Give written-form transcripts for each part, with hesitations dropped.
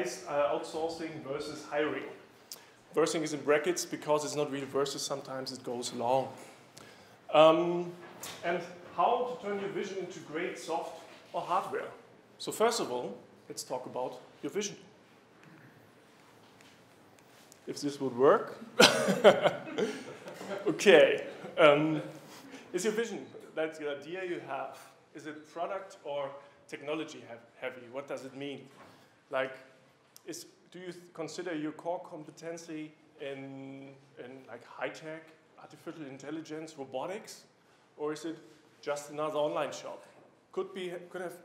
outsourcing versus hiring. Versing is in brackets because it's not really versus, sometimes it goes along. And how to turn your vision into great soft or hardware. So first of all, let's talk about your vision. If this would work. Okay. Is your vision, that's the idea you have, is it product or technology heavy? What does it mean? Like, do you consider your core competency in like high-tech, artificial intelligence, robotics? Or is it just another online shop? Could have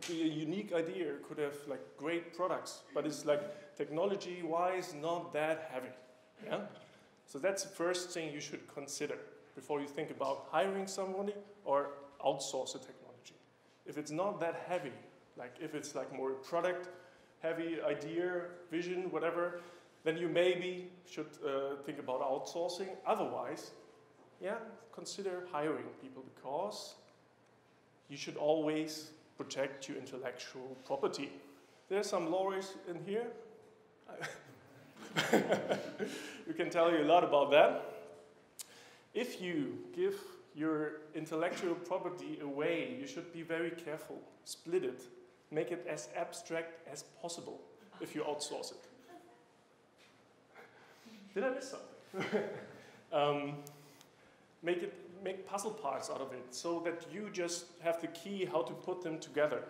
be a unique idea, could have like great products, but it's like technology-wise not that heavy. Yeah? So that's the first thing you should consider before you think about hiring somebody or outsource the technology. If it's not that heavy, like if it's like more product heavy idea, vision, whatever, then you maybe should think about outsourcing. Otherwise, yeah, consider hiring people because you should always protect your intellectual property. There's some lawyers in here. We can tell you a lot about that. If you give your intellectual property away, you should be very careful. Split it. Make it as abstract as possible if you outsource it. Did I miss something? Make puzzle parts out of it so that you just have the key how to put them together.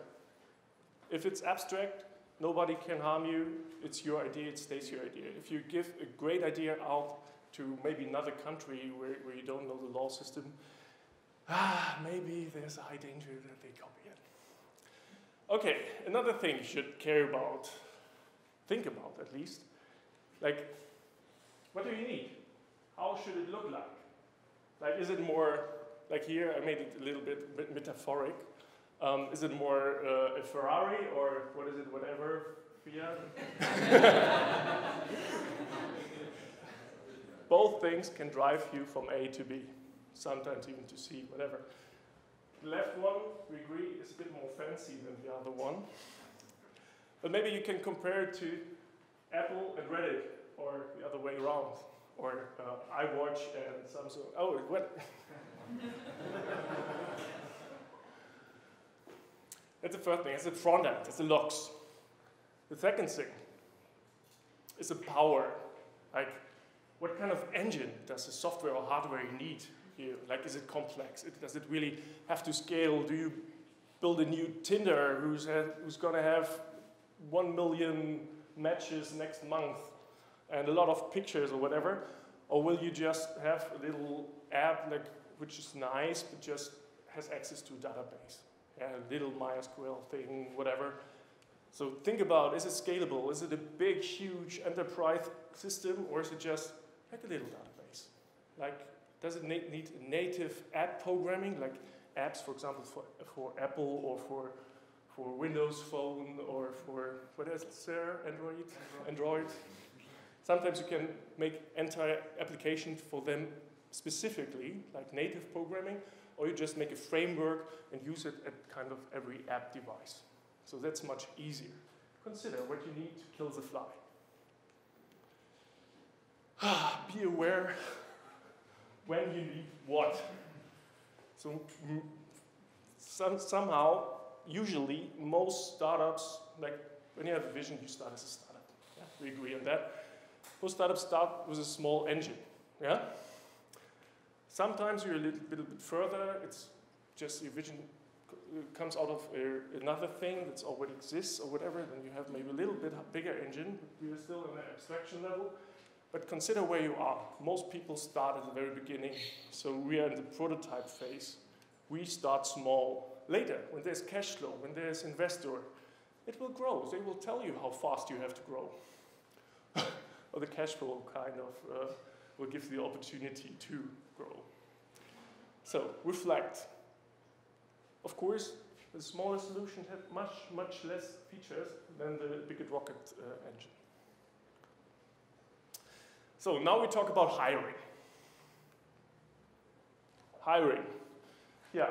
If it's abstract, nobody can harm you. It's your idea, it stays your idea. If you give a great idea out to maybe another country where you don't know the law system, maybe there's a high danger that they copy it. Okay, another thing you should care about, think about at least, like, what do you need? How should it look like? Like, is it more, like here, I made it a little bit metaphoric. Is it more a Ferrari or what is it, whatever, Fiat? Both things can drive you from A to B, sometimes even to C, whatever. The left one, we agree, is a bit more fancy than the other one. But maybe you can compare it to Apple and Reddit, or the other way around, or iWatch and Samsung. Oh, what? That's the first thing, it's the front end, it's the locks. The second thing is the power. Like, what kind of engine does the software or hardware you need here? Like, is it complex? Does it really have to scale? Do you build a new Tinder who's going to have 1 million matches next month and a lot of pictures or whatever? Or will you just have a little app like, which is nice but just has access to a database? Yeah, a little MySQL thing, whatever. So think about, is it scalable? Is it a big, huge enterprise system, or is it just like a little database? Like, does it need native app programming, like apps, for example, for Apple or for Windows Phone or for, what is there, Android? Sometimes you can make entire applications for them specifically, like native programming, or you just make a framework and use it at kind of every app device. So that's much easier. Consider what you need to kill the fly. Be aware when you need what. So somehow, usually, most startups, like when you have a vision, you start as a startup. Yeah, we agree on that. Most startups start with a small engine. Yeah? Sometimes you're a little bit further. It's just your vision comes out of another thing that already exists or whatever. Then you have maybe a little bit bigger engine. We are still in the abstraction level. But consider where you are. Most people start at the very beginning. So we are in the prototype phase. We start small. Later, when there's cash flow, when there's investor, it will grow. They will tell you how fast you have to grow. Or the cash flow kind of will give the opportunity to grow. So reflect. Of course, the smaller solution have much, much less features than the bigger rocket engine. So now we talk about hiring. Hiring. Yeah.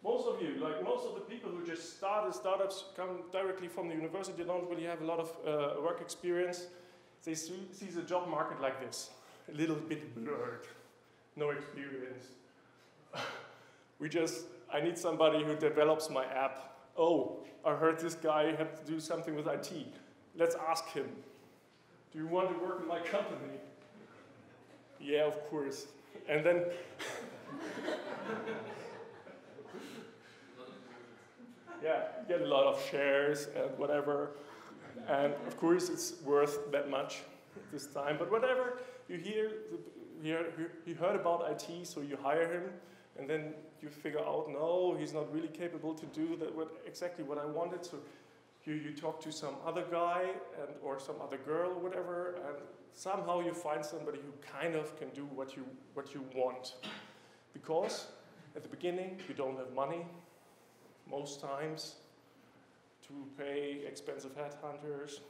most of you, like most of the people who just started startups, come directly from the university, don't really have a lot of work experience. They see the job market like this, a little bit blurred, no experience. I need somebody who develops my app. Oh, I heard this guy had to do something with IT. Let's ask him. Do you want to work in my company? Yeah, of course. And then yeah, you get a lot of shares and whatever. And of course, it's worth that much this time. But whatever, you heard about IT, so you hire him, and then you figure out, no, he's not really capable to do that, exactly what I wanted. So you talk to some other guy or some other girl or whatever, and somehow you find somebody who kind of can do what you want. Because at the beginning, you don't have money, most times, to pay expensive headhunters,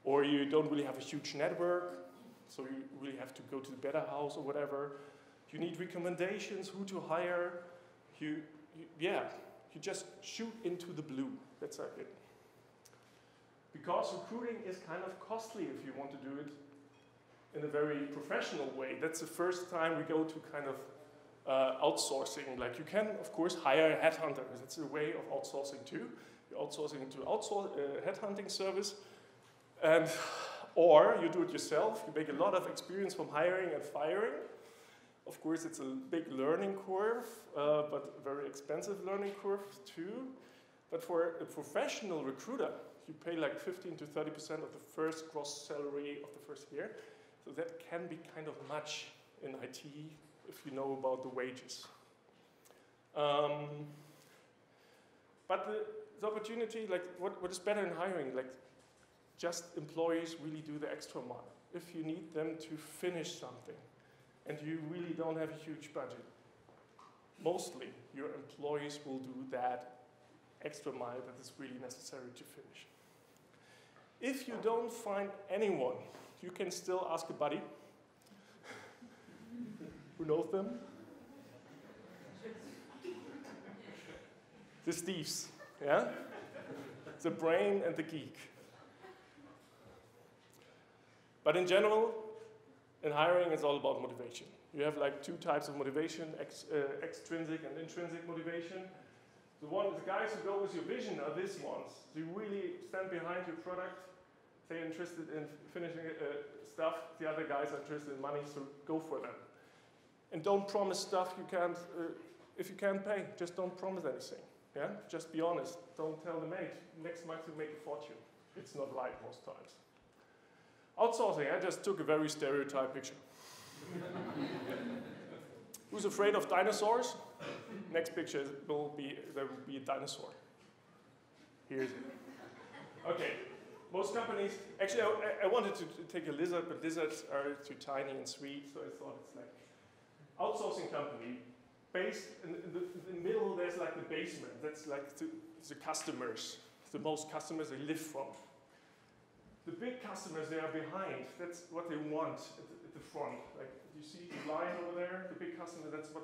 or you don't really have a huge network, so you really have to go to the better house or whatever. You need recommendations, who to hire. You just shoot into the blue. That's like it. Because recruiting is kind of costly if you want to do it in a very professional way. That's the first time we go to kind of outsourcing. Like you can, of course, hire a headhunter. That's a way of outsourcing too. You're outsourcing to headhunting service. Or you do it yourself. You make a lot of experience from hiring and firing. Of course, it's a big learning curve, but a very expensive learning curve too. But for a professional recruiter, you pay like 15 to 30% of the first gross salary of the first year. So that can be kind of much in IT if you know about the wages. But the opportunity, like what is better in hiring? Like just employees really do the extra mile. If you need them to finish something and you really don't have a huge budget, mostly your employees will do that extra mile that is really necessary to finish. If you don't find anyone, you can still ask a buddy who knows them. The Steves, yeah? The brain and the geek. But in general, in hiring, it's all about motivation. You have like two types of motivation, extrinsic and intrinsic motivation. The guys who go with your vision are these ones. You really stand behind your product. They're interested in finishing stuff. The other guys are interested in money, so go for them. And don't promise stuff you can't, if you can't pay, just don't promise anything. Yeah? Just be honest. Don't tell them, hey, next month you make a fortune. It's not right most times. Outsourcing, I just took a very stereotyped picture. Who's afraid of dinosaurs? Next picture there will be a dinosaur. Here's it. Okay, most companies, actually I wanted to take a lizard, but lizards are too tiny and sweet, so I thought it's like outsourcing company. Based in the middle, there's like the basement. That's like the customers, the most customers they live from. The big customers, they are behind. That's what they want at the front. Like you see the line over there, the big customer, that's what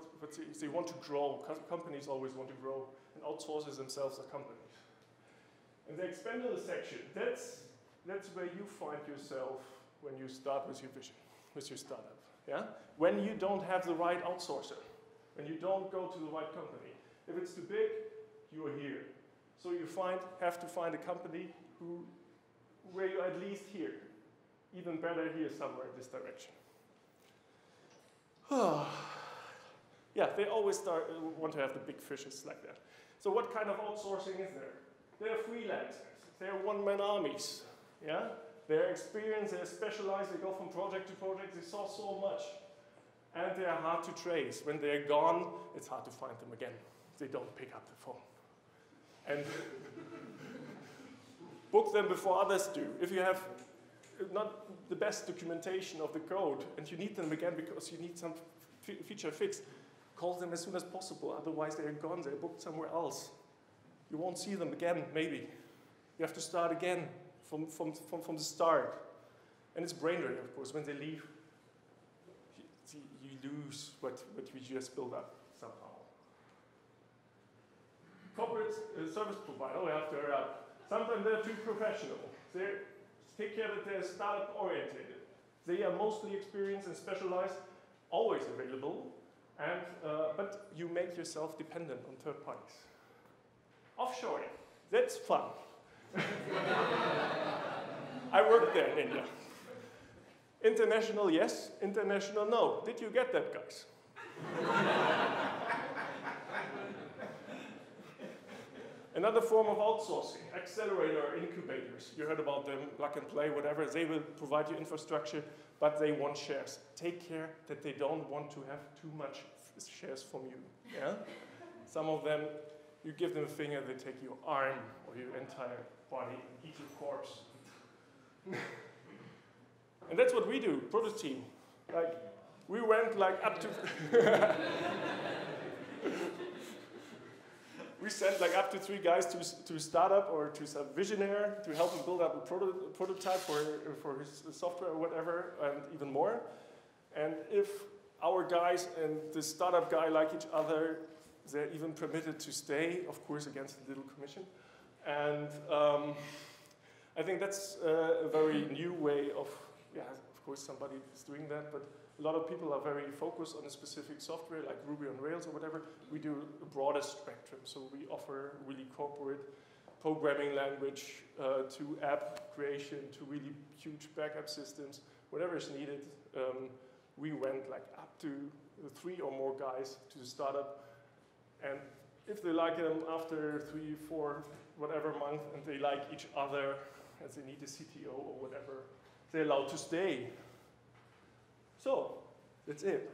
they want to grow. Companies always want to grow, and outsourcers themselves are companies. And the expandable section, that's where you find yourself when you start with your vision, with your startup. Yeah? When you don't have the right outsourcer, when you don't go to the right company. If it's too big, you are here. So you have to find a company where you're at least here. Even better here somewhere in this direction. Yeah, they always want to have the big fishes like that. So what kind of outsourcing is there? They're freelancers. They're one-man armies. Yeah? They're experienced, they're specialized, they go from project to project, they saw so much. And they are hard to trace. When they're gone, it's hard to find them again. They don't pick up the phone. And book them before others do. If you have not the best documentation of the code, and you need them again because you need some feature fixed, call them as soon as possible. Otherwise, they're gone. They're booked somewhere else. You won't see them again, maybe. You have to start again from the start. And it's brain drain, of course. When they leave, you lose what you just built up somehow. service provider, sometimes they're too professional. They take care that they're startup oriented. They are mostly experienced and specialized, always available, and, but you make yourself dependent on third parties. Offshoring, that's fun. I worked there in India. International, yes. International, no. Did you get that, guys? Another form of outsourcing, accelerator incubators. You heard about them, plug and play, whatever. They will provide you infrastructure, but they want shares. Take care that they don't want to have too much shares from you. Yeah? Some of them, you give them a finger, they take your arm or your entire body and eat your corpse. And that's what we do, ProtoTeam. Like, we went like up to... We sent like up to 3 guys to a startup or to some visionary to help him build up a prototype for his software or whatever, and even more. And if our guys and the startup guy like each other, they're even permitted to stay, of course, against a little commission. And I think that's a very new way of, yeah, of course somebody is doing that, but a lot of people are very focused on a specific software like Ruby on Rails or whatever. We do a broader spectrum, so we offer really corporate programming language to app creation, to really huge backup systems, whatever is needed. We went like up to 3 or more guys to the startup, and if they like them after 3, 4, whatever month, and they like each other, and they need a CTO or whatever, they're allowed to stay. So, that's it.